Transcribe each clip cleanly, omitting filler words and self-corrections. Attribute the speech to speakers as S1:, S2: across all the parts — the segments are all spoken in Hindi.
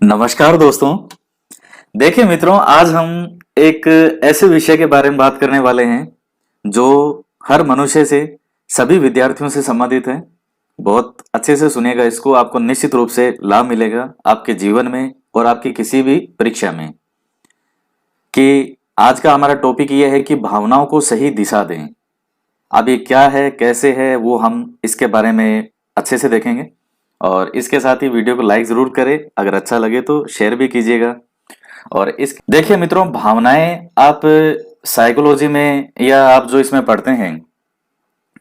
S1: नमस्कार दोस्तों। देखिए मित्रों, आज हम एक ऐसे विषय के बारे में बात करने वाले हैं जो हर मनुष्य से, सभी विद्यार्थियों से संबंधित है। बहुत अच्छे से सुनिएगा इसको, आपको निश्चित रूप से लाभ मिलेगा आपके जीवन में और आपकी किसी भी परीक्षा में। कि आज का हमारा टॉपिक ये है कि भावनाओं को सही दिशा दें। अब ये क्या है, कैसे है, वो हम इसके बारे में अच्छे से देखेंगे। और इसके साथ ही वीडियो को लाइक जरूर करें, अगर अच्छा लगे तो शेयर भी कीजिएगा। और इस देखिए मित्रों, भावनाएं आप साइकोलॉजी में या आप जो इसमें पढ़ते हैं,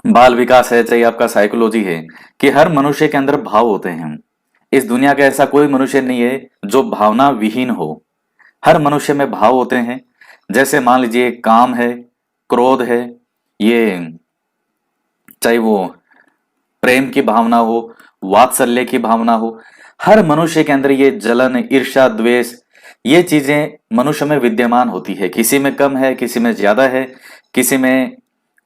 S1: बाल विकास है चाहे आपका साइकोलॉजी है, कि हर मनुष्य के अंदर भाव होते हैं। इस दुनिया का ऐसा कोई मनुष्य नहीं है जो भावना विहीन हो। हर मनुष्य में भाव होते हैं। जैसे मान लीजिए काम है, क्रोध है, ये चाहे वो प्रेम की भावना हो, वात्सल्य की भावना हो, हर मनुष्य के अंदर ये जलन, ईर्ष्या, द्वेष, ये चीजें मनुष्य में विद्यमान होती है। किसी में कम है, किसी में ज्यादा है, किसी में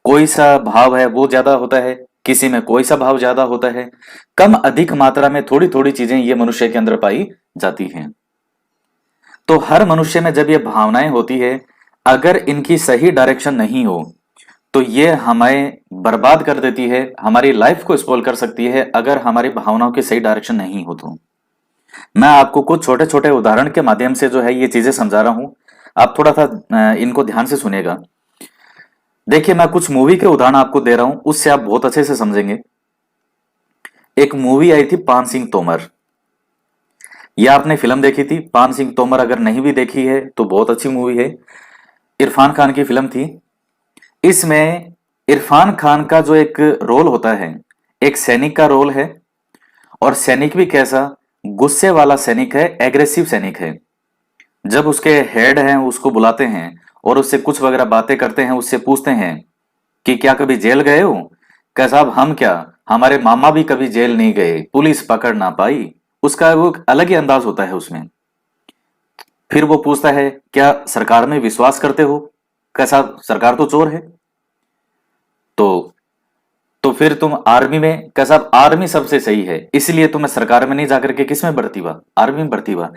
S1: कोई सा भाव है वो ज्यादा होता है, किसी में कोई सा भाव ज्यादा होता है। कम अधिक मात्रा में थोड़ी थोड़ी चीजें ये मनुष्य के अंदर पाई जाती हैं। तो हर मनुष्य में जब ये भावनाएं होती है, अगर इनकी सही डायरेक्शन नहीं हो तो ये हमें बर्बाद कर देती है, हमारी लाइफ को स्पॉइल कर सकती है अगर हमारी भावनाओं की सही डायरेक्शन नहीं हो तो। मैं आपको कुछ छोटे छोटे उदाहरण के माध्यम से जो है ये चीजें समझा रहा हूं। आप थोड़ा सा इनको ध्यान से सुनेगा। देखिए, मैं कुछ मूवी के उदाहरण आपको दे रहा हूं, उससे आप बहुत अच्छे से समझेंगे। एक मूवी आई थी पान सिंह तोमर। यह आपने फिल्म देखी थी पान सिंह तोमर? अगर नहीं भी देखी है तो बहुत अच्छी मूवी है। इरफान खान की फिल्म थी। इसमें इरफान खान का जो एक रोल होता है, एक सैनिक का रोल है। और सैनिक भी कैसा, गुस्से वाला सैनिक है, एग्रेसिव सैनिक है। जब उसके हेड हैं उसको बुलाते हैं और उससे कुछ वगैरह बातें करते हैं, उससे पूछते हैं कि क्या कभी जेल गए हो? कहा साहब हम क्या, हमारे मामा भी कभी जेल नहीं गए, पुलिस पकड़ ना पाई। उसका वो एक अलग ही अंदाज होता है उसमें। फिर वो पूछता है क्या सरकार में विश्वास करते हो? कहा साहब सरकार तो चोर है। तो फिर तुम आर्मी में? कहा साहब आर्मी सबसे सही है, इसलिए तुम्हें सरकार में नहीं जाकर के किस में भर्ती हुआ? आर्मी में भर्ती हुआ।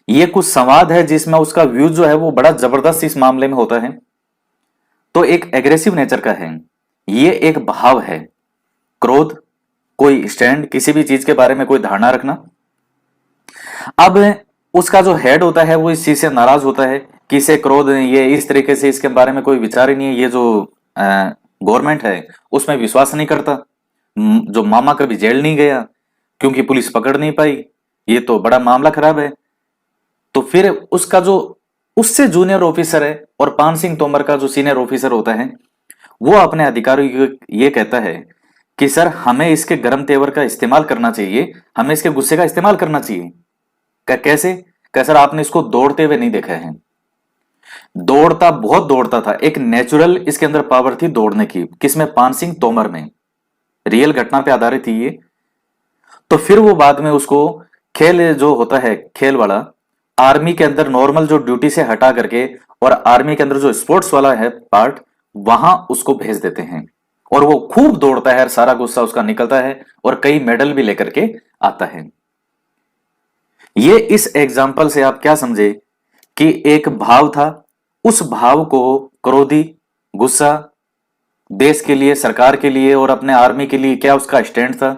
S1: ये कुछ संवाद है जिसमें उसका व्यू जो है वो बड़ा जबरदस्त इस मामले में होता है। तो एक एग्रेसिव नेचर का है, ये एक भाव है। क्रोध, कोई स्टैंड, किसी भी चीज के बारे में कोई धारणा रखना। अब उसका जो हेड होता है वो इस चीज से नाराज होता है कि इसे क्रोध, ये इस तरीके से इसके बारे में कोई विचार ही नहीं है, ये जो गवर्नमेंट है उसमें विश्वास नहीं करता। जो मामा कभी जेल नहीं गया क्योंकि पुलिस पकड़ नहीं पाई, ये तो बड़ा मामला खराब है। तो फिर उसका जो उससे जूनियर ऑफिसर है और पान सिंह तोमर का जो सीनियर ऑफिसर होता है, वो अपने अधिकारियों को ये कहता है कि सर हमें इसके गर्म तेवर का इस्तेमाल करना चाहिए, हमें इसके गुस्से का इस्तेमाल करना चाहिए। कैसे? क्या सर आपने इसको दौड़ते हुए नहीं देखा है? दौड़ता, बहुत दौड़ता था, एक नेचुरल इसके अंदर पावर थी दौड़ने की। किसमें? पान सिंह तोमर में। रियल घटना पे आधारित थी ये। तो फिर वो बाद में उसको खेल जो होता है, खेल वाला, आर्मी के अंदर नॉर्मल जो ड्यूटी से हटा करके और आर्मी के अंदर जो स्पोर्ट्स वाला है पार्ट, वहां उसको भेज देते हैं। और वो खूब दौड़ता है, सारा गुस्सा उसका निकलता है और कई मेडल भी लेकर के आता है। ये इस एग्जाम्पल से आप क्या समझे कि एक भाव था, उस भाव को क्रोधी, गुस्सा, देश के लिए, सरकार के लिए और अपने आर्मी के लिए क्या उसका स्टैंड था।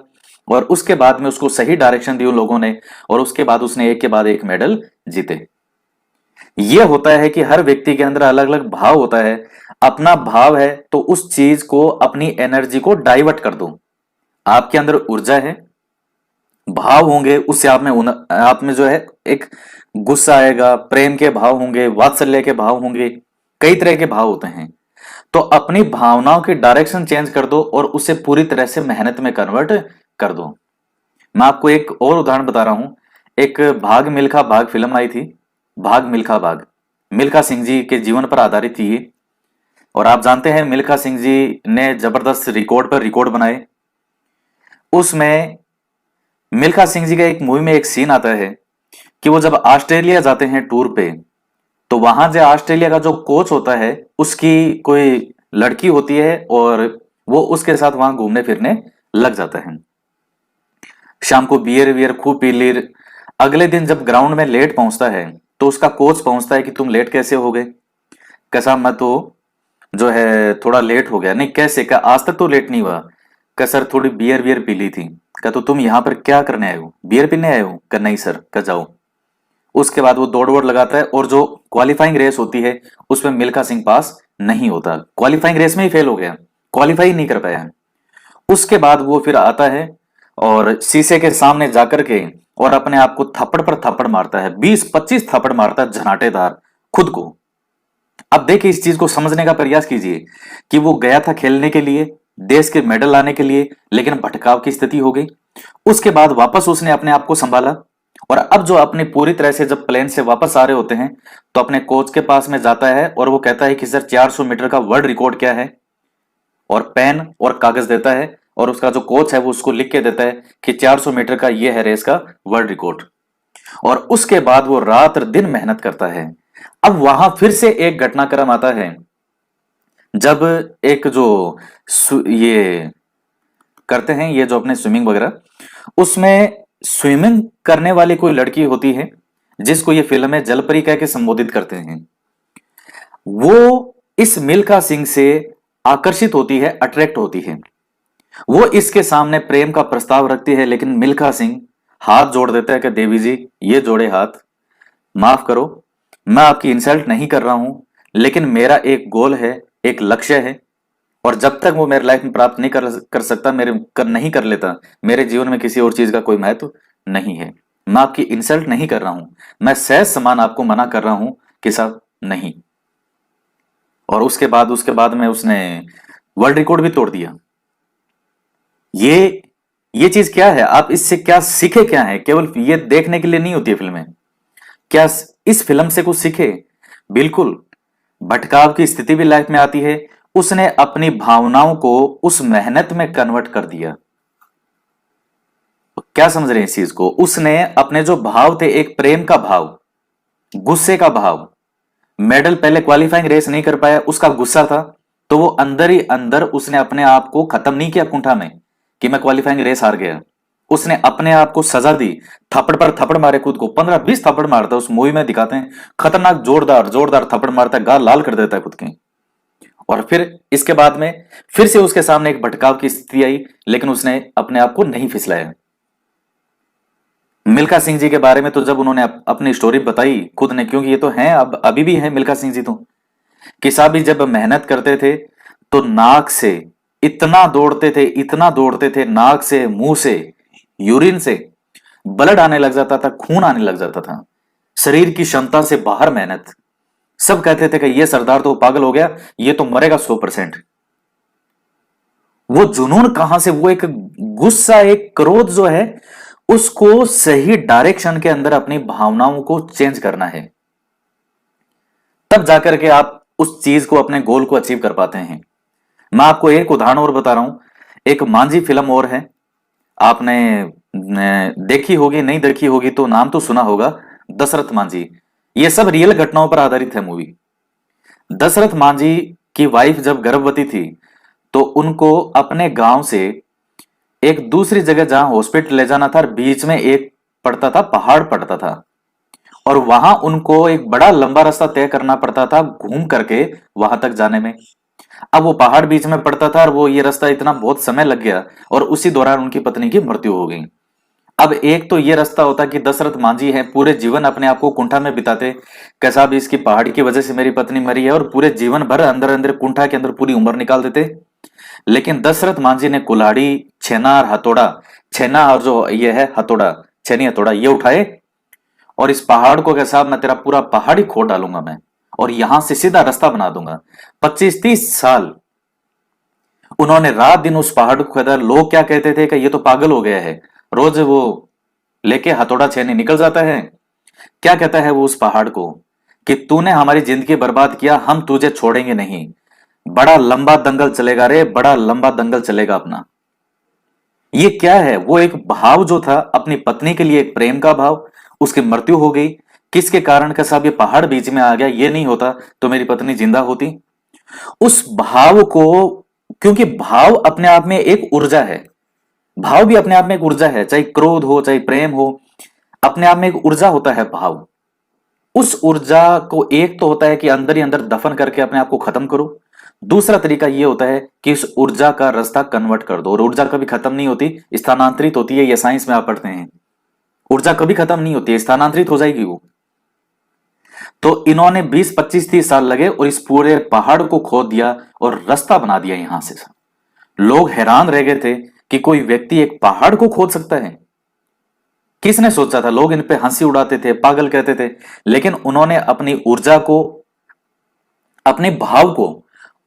S1: और उसके बाद में उसको सही डायरेक्शन दी उन लोगों ने और उसके बाद उसने एक के बाद एक मेडल जीते। यह होता है कि हर व्यक्ति के अंदर अलग अलग भाव होता है। अपना भाव है तो उस चीज को, अपनी एनर्जी को डाइवर्ट कर दो। आपके अंदर ऊर्जा है, भाव होंगे, उससे आप में जो है एक गुस्सा आएगा, प्रेम के भाव होंगे, वात्सल्य के भाव होंगे, कई तरह के भाव होते हैं। तो अपनी भावनाओं की डायरेक्शन चेंज कर दो और उसे पूरी तरह से मेहनत में कन्वर्ट कर दो। मैं आपको एक और उदाहरण बता रहा हूं। एक भाग मिल्खा भाग फिल्म आई थी, भाग मिल्खा भाग। मिल्खा सिंह जी के जीवन पर आधारित थी ये। और आप जानते हैं मिल्खा सिंह जी ने जबरदस्त रिकॉर्ड पर रिकॉर्ड बनाए। उसमें मिल्खा सिंह जी का एक मूवी में एक सीन आता है कि वो जब ऑस्ट्रेलिया जाते हैं टूर पे, तो वहां जो ऑस्ट्रेलिया का जो कोच होता है उसकी कोई लड़की होती है और वो उसके साथ वहां घूमने फिरने लग जाता है। शाम को बियर वियर खूब पी ली, अगले दिन जब ग्राउंड में लेट पहुंचता है तो उसका कोच पहुंचता है कि तुम लेट कैसे हो गए। कैसा, मैं तो जो है थोड़ा लेट हो गया। नहीं कैसे, क्या आज तक तो लेट नहीं हुआ। क्या सर थोड़ी बियर बियर पी ली थी। क्या तो तुम यहाँ पर क्या करने आए हो, बियर पीने आए हो। क्या नहीं सर, क्या जाओ। उसके बाद वो दौड़ वोड़ लगाता है और जो क्वालिफाइंग रेस होती है उसमें मिल्खा सिंह पास नहीं होता, क्वालिफाइंग रेस में ही फेल हो गया, क्वालिफाई नहीं कर पाया। उसके बाद वो फिर आता है और शीशे के सामने जाकर के और अपने आप को थप्पड़ पर थप्पड़ मारता है, 20-25 थप्पड़ मारता है झनाटेदार खुद को। अब देखिए इस चीज को समझने का प्रयास कीजिए कि वो गया था खेलने के लिए, देश के मेडल लाने के लिए, लेकिन भटकाव की स्थिति हो गई। उसके बाद वापस उसने अपने आप को संभाला और अब जो अपनी पूरी तरह से जब प्लेन से वापस आ रहे होते हैं तो अपने कोच के पास में जाता है और वो कहता है कि सर 400 मीटर का वर्ल्ड रिकॉर्ड क्या है, और पेन और कागज देता है और उसका जो कोच है वो उसको लिख के देता है कि 400 मीटर का ये है रेस का वर्ल्ड रिकॉर्ड। और उसके बाद वो रात दिन मेहनत करता है। अब वहां फिर से एक घटनाक्रम आता है जब एक जो ये करते हैं, ये जो अपने स्विमिंग वगैरह, उसमें स्विमिंग करने वाली कोई लड़की होती है जिसको ये फिल्म में जलपरी कह के संबोधित करते हैं। वो इस मिल्खा सिंह से आकर्षित होती है, अट्रैक्ट होती है। वो इसके सामने प्रेम का प्रस्ताव रखती है, लेकिन मिल्खा सिंह हाथ जोड़ देता है कि देवी जी ये जोड़े हाथ, माफ करो, मैं आपकी इंसल्ट नहीं कर रहा हूं, लेकिन मेरा एक गोल है, एक लक्ष्य है, और जब तक वो मेरे लाइफ में प्राप्त नहीं कर सकता, नहीं कर लेता, मेरे जीवन में किसी और चीज का कोई महत्व नहीं है। मैं आपकी इंसल्ट नहीं कर रहा हूं, मैं सहज समान आपको मना कर रहा हूं कि साहब नहीं। और उसके बाद में उसने वर्ल्ड रिकॉर्ड भी तोड़ दिया। ये चीज क्या है, आप इससे क्या सीखे, क्या है, केवल ये देखने के लिए नहीं होती है फिल्में, क्या इस फिल्म से कुछ सीखे। बिल्कुल, भटकाव की स्थिति भी लाइफ में आती है, उसने अपनी भावनाओं को उस मेहनत में कन्वर्ट कर दिया। क्या समझ रहे हैं इस चीज को, उसने अपने जो भाव थे, एक प्रेम का भाव, गुस्से का भाव, मेडल पहले क्वालिफाइंग रेस नहीं कर पाया उसका गुस्सा था, तो वो अंदर ही अंदर उसने अपने आप को खत्म नहीं किया कुंठा में कि मैं क्वालिफाइंग रेस हार गया। उसने अपने आप को सजा दी, थप्पड़ पर थप्पड़ मारे खुद को, 15-20 थप्पड़ मारता है, उस मूवी में दिखाते हैं, खतरनाक जोरदार जोरदार थप्पड़ मारता है, गाल लाल कर देता है खुद के। और फिर इसके बाद में फिर से उसके सामने एक भटकाव की स्थिति आई, लेकिन उसने अपने आप को नहीं फिसलाया। मिल्खा सिंह जी के बारे में तो जब उन्होंने अपनी स्टोरी बताई खुद ने, क्योंकि ये तो हैं, अब अभी भी हैं मिल्खा सिंह जी, तो कि साहब भी जब मेहनत करते थे तो नाक से इतना दौड़ते थे, इतना दौड़ते थे, नाक से, मुंह से, यूरिन से ब्लड आने लग जाता था, खून आने लग जाता था, शरीर की क्षमता से बाहर मेहनत। सब कहते थे कि ये सरदार तो पागल हो गया, ये तो मरेगा 100%। वो जुनून कहां से, वो एक गुस्सा, एक क्रोध जो है, उसको सही डायरेक्शन के अंदर अपनी भावनाओं को चेंज करना है, तब जाकर के आप उस चीज को, अपने गोल को अचीव कर पाते हैं। मैं आपको एक उदाहरण और बता रहा हूं, एक मांझी फिल्म और है, आपने देखी होगी, नहीं देखी होगी तो नाम तो सुना होगा, दशरथ मांझी। ये सब रियल घटनाओं पर आधारित है मूवी। दशरथ मांझी की वाइफ जब गर्भवती थी तो उनको अपने गांव से एक दूसरी जगह जहां हॉस्पिटल ले जाना था, और बीच में एक पड़ता था, पहाड़ पड़ता था, और वहां उनको एक बड़ा लंबा रास्ता तय करना पड़ता था घूम करके वहां तक जाने में। अब वो पहाड़ बीच में पड़ता था और वो ये रास्ता इतना बहुत समय लग गया, और उसी दौरान उनकी पत्नी की मृत्यु हो गई। अब एक तो ये रास्ता होता कि दशरथ मांझी है, पूरे जीवन अपने आप को कुंठा में बिताते, कैसा भी इसकी पहाड़ी की वजह से मेरी पत्नी मरी है, और पूरे जीवन भर अंदर अंदर कुंठा के अंदर पूरी उम्र निकाल देते। लेकिन दशरथ मांझी ने कुल्हाड़ी, छेना और हथौड़ा, छेना और जो ये है हथौड़ा, छेनी हथौड़ा, ये उठाए और इस पहाड़ को, कैसा मैं तेरा पूरा पहाड़ ही खोद डालूंगा मैं, और यहां से सीधा रास्ता बना दूंगा। 25-30 साल उन्होंने रात दिन उस पहाड़ को खोदा। लोग क्या कहते थे कि ये तो पागल हो गया है, रोज वो लेके हथौड़ा छेनी निकल जाता है। क्या कहता है वो उस पहाड़ को कि तूने हमारी जिंदगी बर्बाद किया, हम तुझे छोड़ेंगे नहीं, बड़ा लंबा दंगल चलेगा रे, बड़ा लंबा दंगल चलेगा अपना। ये क्या है, वो एक भाव जो था अपनी पत्नी के लिए, एक प्रेम का भाव, उसकी मृत्यु हो गई। किसके कारण का साहब, ये पहाड़ बीच में आ गया, ये नहीं होता तो मेरी पत्नी जिंदा होती। उस भाव को, क्योंकि भाव अपने आप में एक ऊर्जा है, भाव भी अपने आप में एक ऊर्जा है, चाहे क्रोध हो चाहे प्रेम हो। अपने आप में एक ऊर्जा होता है भाव। उस ऊर्जा को एक तो होता है कि अंदर ही अंदर दफन करके अपने आप को खत्म करो। दूसरा तरीका यह होता है कि इस ऊर्जा का रास्ता कन्वर्ट कर दो। और ऊर्जा कभी खत्म नहीं होती, स्थानांतरित होती है। ये साइंस में आप पढ़ते हैं। ऊर्जा कभी खत्म नहीं होती है, स्थानांतरित हो जाएगी वो। तो इन्होंने 20 25 30 साल लगे और इस पूरे पहाड़ को खोद दिया और रास्ता बना दिया यहां से। लोग हैरान रह गए थे कि कोई व्यक्ति एक पहाड़ को खोद सकता है। किसने सोचा था? लोग इन पे हंसी उड़ाते थे, पागल कहते थे। लेकिन उन्होंने अपनी ऊर्जा को, अपने भाव को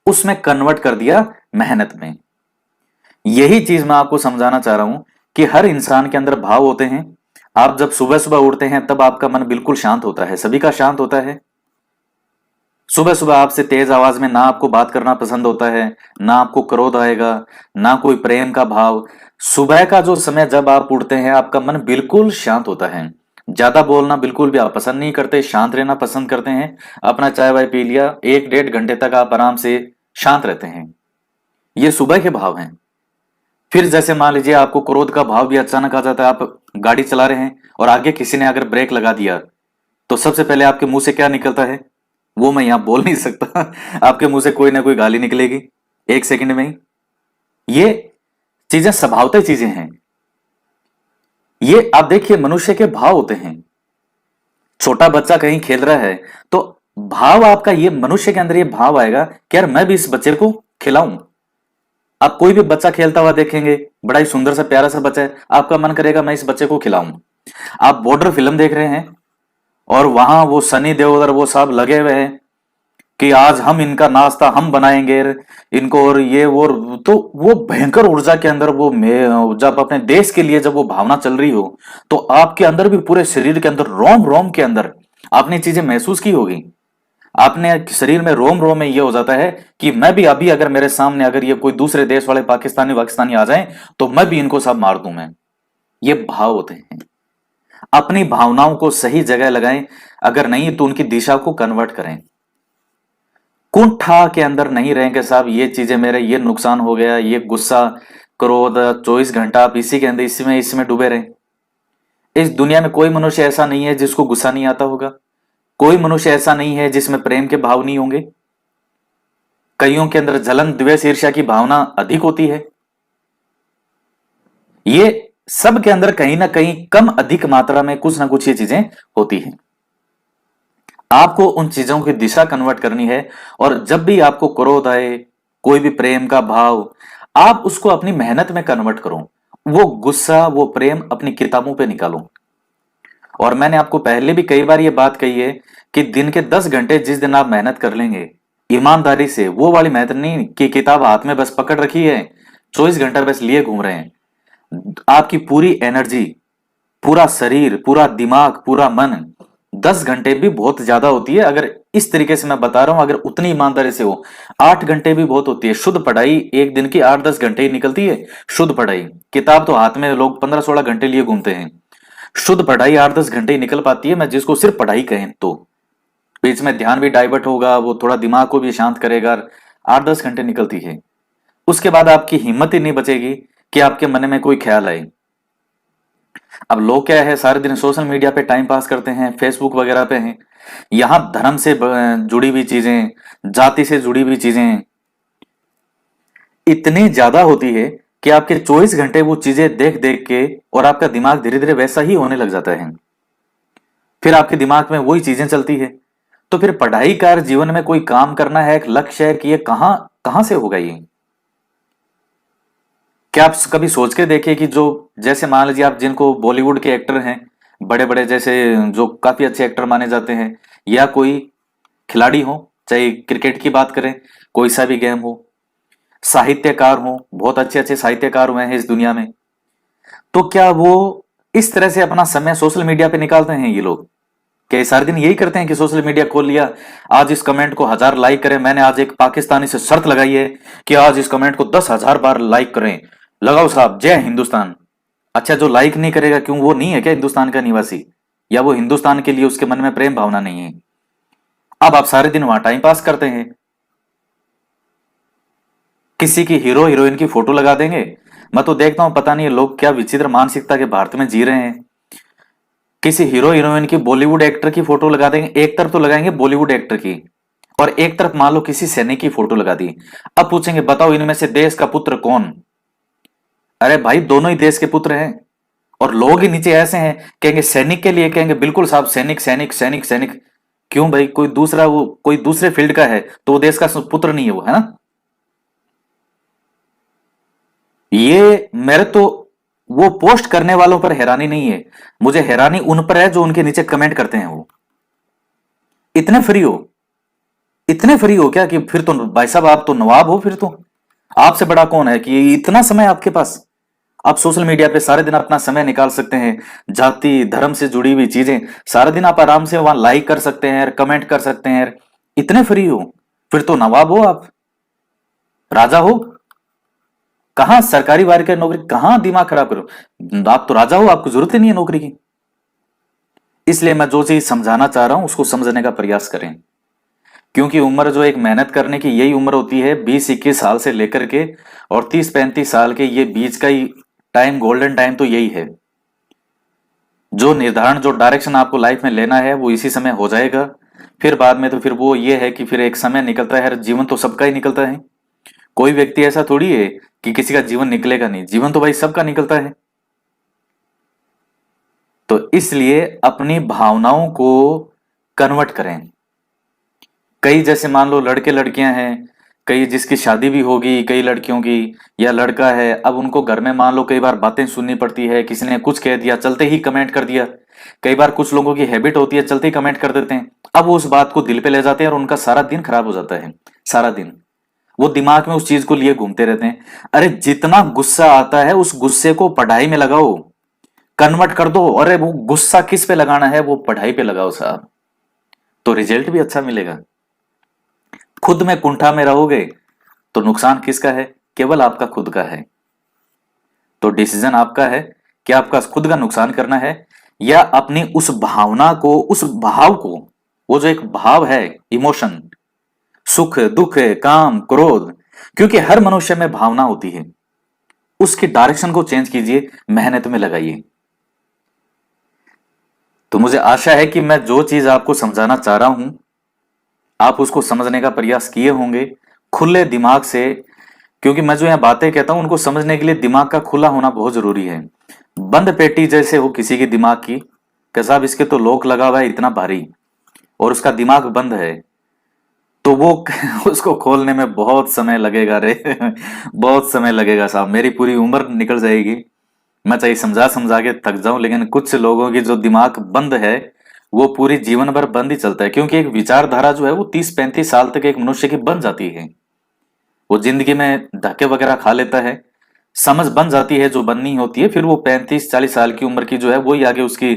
S1: उसमें कन्वर्ट कर दिया मेहनत में। यही चीज मैं आपको समझाना चाह रहा हूं कि हर इंसान के अंदर भाव होते हैं। आप जब सुबह सुबह उठते हैं तब आपका मन बिल्कुल शांत होता है, सभी का शांत होता है। सुबह सुबह आपसे तेज आवाज में ना आपको बात करना पसंद होता है, ना आपको क्रोध आएगा, ना कोई प्रेम का भाव। सुबह का जो समय जब आप उठते हैं आपका मन बिल्कुल शांत होता है। ज्यादा बोलना बिल्कुल भी आप पसंद नहीं करते, शांत रहना पसंद करते हैं। अपना चाय वाय पी लिया, 1 1.5 घंटे तक आप आराम से शांत रहते हैं। ये सुबह के भाव हैं। फिर जैसे मान लीजिए आपको क्रोध का भाव भी अचानक आ जाता है। आप गाड़ी चला रहे हैं और आगे किसी ने अगर ब्रेक लगा दिया तो सबसे पहले आपके मुंह से क्या निकलता है वो मैं यहां बोल नहीं सकता। आपके मुंह से कोई ना कोई गाली निकलेगी 1 सेकंड में ही। ये चीजें स्वभावतः चीजें हैं। ये आप देखिए मनुष्य के भाव होते हैं। छोटा बच्चा कहीं खेल रहा है तो भाव आपका, ये मनुष्य के अंदर ये भाव आएगा कि यार मैं भी इस बच्चे को खिलाऊं। आप कोई भी बच्चा खेलता हुआ देखेंगे, बड़ा ही सुंदर सा प्यारा सा बच्चा है, आपका मन करेगा मैं इस बच्चे को खिलाऊं। आप बॉर्डर फिल्म देख रहे हैं और वहां वो सनी देओल वो सब लगे हुए हैं कि आज हम इनका नाश्ता हम बनाएंगे इनको, और ये वो। तो वो भयंकर ऊर्जा के अंदर वो जब अपने देश के लिए जब वो भावना चल रही हो तो आपके अंदर भी, पूरे शरीर के अंदर, रोम रोम के अंदर आपने चीजें महसूस की होगी। आपने शरीर में रोम रोम में ये हो जाता है कि मैं भी अभी अगर मेरे सामने अगर ये कोई दूसरे देश वाले पाकिस्तानी पाकिस्तानी आ जाएं तो मैं भी इनको सब मार दूं मैं। ये भाव होते हैं। अपनी भावनाओं को सही जगह लगाएं, अगर नहीं तो उनकी दिशा को कन्वर्ट करें। कुंठा के अंदर नहीं रहेंगे साहब, ये चीजें मेरे, ये नुकसान हो गया, ये गुस्सा, क्रोध, 24 घंटा आप इसी के अंदर, इसमें डूबे रहें। इस दुनिया में कोई मनुष्य ऐसा नहीं है जिसको गुस्सा नहीं आता होगा। कोई मनुष्य ऐसा नहीं है जिसमें प्रेम के भाव नहीं होंगे। कईयों के अंदर जलन, द्वेष, ईर्ष्या की भावना अधिक होती है। ये सब के अंदर कहीं ना कहीं कम अधिक मात्रा में कुछ ना कुछ ये चीजें होती हैं। आपको उन चीजों की दिशा कन्वर्ट करनी है। और जब भी आपको क्रोध आए, कोई भी प्रेम का भाव, आप उसको अपनी मेहनत में कन्वर्ट करो। वो गुस्सा, वो प्रेम अपनी किताबों पे निकालो। और मैंने आपको पहले भी कई बार ये बात कही है कि दिन के 10 घंटे जिस दिन आप मेहनत कर लेंगे ईमानदारी से, वो वाली मेहनत नहीं कि किताब हाथ में बस पकड़ रखी है, 24 घंटा बस लिए घूम रहे हैं। आपकी पूरी एनर्जी, पूरा शरीर, पूरा दिमाग, पूरा मन, 10 घंटे भी बहुत ज्यादा होती है। अगर इस तरीके से मैं बता रहा हूं, अगर उतनी ईमानदारी से हो, 8 घंटे भी बहुत होती है। शुद्ध पढ़ाई एक दिन की 8 10 घंटे ही निकलती है। शुद्ध पढ़ाई, किताब तो हाथ में लोग 15 16 घंटे लिए घूमते हैं। शुद्ध पढ़ाई 8 10 घंटे ही निकल पाती है। मैं जिसको सिर्फ पढ़ाई कहें तो बीच में ध्यान भी डाइवर्ट होगा, वो थोड़ा दिमाग को भी शांत करेगा, 8 10 घंटे निकलती है। उसके बाद आपकी हिम्मत ही नहीं बचेगी कि आपके मन में कोई ख्याल आए। अब लोग क्या है, सारे दिन सोशल मीडिया पे टाइम पास करते हैं, फेसबुक वगैरह पे हैं। यहां धर्म से जुड़ी हुई चीजें, जाति से जुड़ी हुई चीजें इतनी ज्यादा होती है कि आपके 24 घंटे वो चीजें देख देख के और आपका दिमाग धीरे धीरे वैसा ही होने लग जाता है। फिर आपके दिमाग में वही चीजें चलती है। तो फिर पढ़ाई कर, जीवन में कोई काम करना है, एक लक्ष्य है कि ये कहां कहां से होगा ये। क्या आप कभी सोच के देखिए कि जो, जैसे मान लीजिए आप जिनको बॉलीवुड के एक्टर हैं, बड़े बड़े, जैसे जो काफी अच्छे एक्टर माने जाते हैं, या कोई खिलाड़ी हो, चाहे क्रिकेट की बात करें, कोई सा भी गेम हो, साहित्यकार हो, बहुत अच्छे अच्छे साहित्यकार हुए हैं इस दुनिया में, तो क्या वो इस तरह से अपना समय सोशल मीडिया पे निकालते हैं? ये लोग क्या ये सारे दिन यही करते हैं कि सोशल मीडिया खोल लिया, आज इस कमेंट को 1000 लाइक करें? मैंने आज एक पाकिस्तानी से शर्त लगाई है कि आज इस कमेंट को 10,000 बार लाइक करें। लगाओ साहब, जय हिंदुस्तान। अच्छा, जो लाइक नहीं करेगा क्यों, वो नहीं है क्या हिंदुस्तान का निवासी? या वो हिंदुस्तान के लिए उसके मन में प्रेम भावना नहीं है? अब आप सारे दिन वहां टाइम पास करते हैं, किसी की हीरो हीरोइन की फोटो लगा देंगे। मैं तो देखता हूं, पता नहीं लोग क्या विचित्र मानसिकता के भारत में जी रहे हैं किसी हीरो हीरोइन की, बॉलीवुड एक्टर की फोटो लगा देंगे, एक तरफ तो लगाएंगे बॉलीवुड एक्टर की, और एक तरफ मान लो किसी सैनिक की फोटो लगा दी। अब पूछेंगे बताओ इनमें से देश का पुत्र कौन? अरे भाई दोनों ही देश के पुत्र हैं। और लोग ही नीचे ऐसे हैं, कहेंगे सैनिक के लिए, कहेंगे बिल्कुल साहब सैनिक सैनिक सैनिक सैनिक। क्यों भाई, कोई दूसरा, वो कोई दूसरे फील्ड का है तो वो देश का पुत्र नहीं है वो, है ना? ये मेरे तो वो पोस्ट करने वालों पर हैरानी नहीं है, मुझे हैरानी उन पर है जो उनके नीचे कमेंट करते हैं। वो इतने फ्री हो, इतने फ्री हो क्या कि फिर तो भाई साहब आप तो नवाब हो, फिर तो आपसे बड़ा कौन है कि इतना समय आपके पास? आप सोशल मीडिया पे सारे दिन अपना समय निकाल सकते हैं, जाति धर्म से जुड़ी हुई चीजें सारे दिन आप आराम से वहां लाइक कर सकते हैं, कमेंट कर सकते हैं। इतने फ्री हो, फिर तो नवाब हो आप, राजा हो। कहां सरकारी वारी का नौकरी, कहां दिमाग खराब करो, आप तो राजा हो, आपको जरूरत ही नहीं है नौकरी की। इसलिए मैं जो चीज समझाना चाह रहा हूं उसको समझने का प्रयास करें, क्योंकि उम्र जो एक मेहनत करने की यही उम्र होती है, 20-21 साल से लेकर के और 30-35 साल के ये बीच का ही टाइम, गोल्डन टाइम तो यही है। जो निर्धारण, जो डायरेक्शन आपको लाइफ में लेना है वो इसी समय हो जाएगा। फिर बाद में तो फिर वो ये है कि फिर एक समय निकलता है, जीवन तो सबका ही निकलता है। कोई व्यक्ति ऐसा थोड़ी है कि किसी का जीवन निकलेगा नहीं, जीवन तो भाई सबका निकलता है। तो इसलिए अपनी भावनाओं को कन्वर्ट करें। कई जैसे मान लो लड़के लड़कियां हैं, कई जिसकी शादी भी होगी, कई लड़कियों की, या लड़का है, अब उनको घर में मान लो कई बार बातें सुननी पड़ती है, किसी ने कुछ कह दिया चलते ही कमेंट कर दिया। कई बार कुछ लोगों की हैबिट होती है चलते ही कमेंट कर देते हैं। अब वो उस बात को दिल पे ले जाते हैं और उनका सारा दिन खराब हो जाता है। सारा दिन वो दिमाग में उस चीज को लिए घूमते रहते हैं। अरे जितना गुस्सा आता है उस गुस्से को पढ़ाई में लगाओ, कन्वर्ट कर दो। अरे वो गुस्सा किस पे लगाना है, वो पढ़ाई पे लगाओ साहब, तो रिजल्ट भी अच्छा मिलेगा। खुद में कुंठा में रहोगे तो नुकसान किसका है? केवल आपका खुद का है। तो डिसीजन आपका है कि आपका खुद का नुकसान करना है, या अपनी उस भावना को, उस भाव को, वो जो एक भाव है, इमोशन, सुख दुख काम क्रोध, क्योंकि हर मनुष्य में भावना होती है, उसकी डायरेक्शन को चेंज कीजिए, मेहनत में लगाइए। तो मुझे आशा है कि मैं जो चीज आपको समझाना चाह रहा हूं आप उसको समझने का प्रयास किए होंगे खुले दिमाग से। क्योंकि मैं जो यहाँ बातें कहता हूं उनको समझने के लिए दिमाग का खुला होना बहुत जरूरी है। बंद पेटी जैसे हो किसी की दिमाग की, कि साहब इसके तो लॉक लगा हुआ है इतना भारी और उसका दिमाग बंद है, तो वो उसको खोलने में बहुत समय लगेगा रे। बहुत समय लगेगा साहब, मेरी पूरी उम्र निकल जाएगी। मैं चाहे समझा समझा के थक जाऊं, लेकिन कुछ लोगों की जो दिमाग बंद है वो पूरी जीवन भर बंद ही चलता है। क्योंकि एक विचारधारा जो है वो 30-35 साल तक एक मनुष्य की बन जाती है। वो जिंदगी में धक्के वगैरह खा लेता है, समझ बन जाती है जो बननी होती है, फिर वो 35-40 साल की उम्र की जो है वही आगे उसकी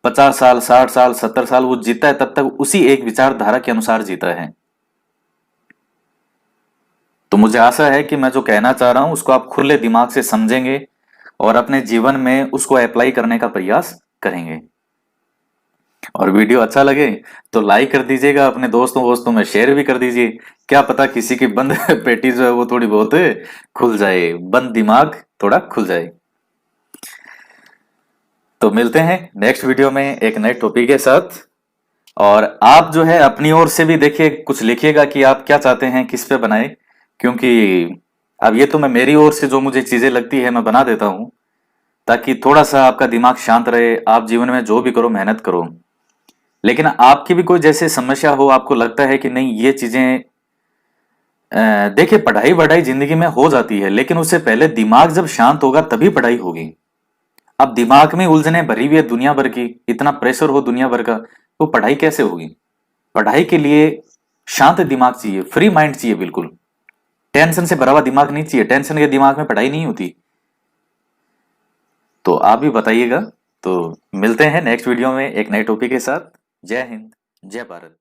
S1: 50 साल 60 साल 70 साल वो जीता है, तब तक उसी एक विचारधारा के अनुसार जीता है। तो मुझे आशा है कि मैं जो कहना चाह रहा हूं उसको आप खुले दिमाग से समझेंगे और अपने जीवन में उसको अप्लाई करने का प्रयास करेंगे। और वीडियो अच्छा लगे तो लाइक कर दीजिएगा, अपने दोस्तों वोस्तों में शेयर भी कर दीजिए। क्या पता किसी की बंद पेटी जो है वो थोड़ी बहुत खुल जाए, बंद दिमाग थोड़ा खुल जाए। तो मिलते हैं नेक्स्ट वीडियो में एक नए टॉपिक के साथ। और आप जो है अपनी ओर से भी देखिए, कुछ लिखिएगा कि आप क्या चाहते हैं, किस पे बनाए। क्योंकि अब ये तो मैं मेरी ओर से जो मुझे चीजें लगती है मैं बना देता हूं, ताकि थोड़ा सा आपका दिमाग शांत रहे, आप जीवन में जो भी करो मेहनत करो। लेकिन आपकी भी कोई जैसे समस्या हो, आपको लगता है कि नहीं ये चीजें, देखिए पढ़ाई वढ़ाई जिंदगी में हो जाती है, लेकिन उससे पहले दिमाग जब शांत होगा तभी पढ़ाई होगी। अब दिमाग में उलझने भरी हुई है दुनिया भर की, इतना प्रेशर हो दुनिया भर का, तो पढ़ाई कैसे होगी? पढ़ाई के लिए शांत दिमाग चाहिए, फ्री माइंड चाहिए, बिल्कुल टेंशन से भरा हुआ दिमाग नहीं चाहिए। टेंशन के दिमाग में पढ़ाई नहीं होती। तो आप भी बताइएगा। तो मिलते हैं नेक्स्ट वीडियो में एक नए टॉपिक के साथ। जय हिंद, जय भारत।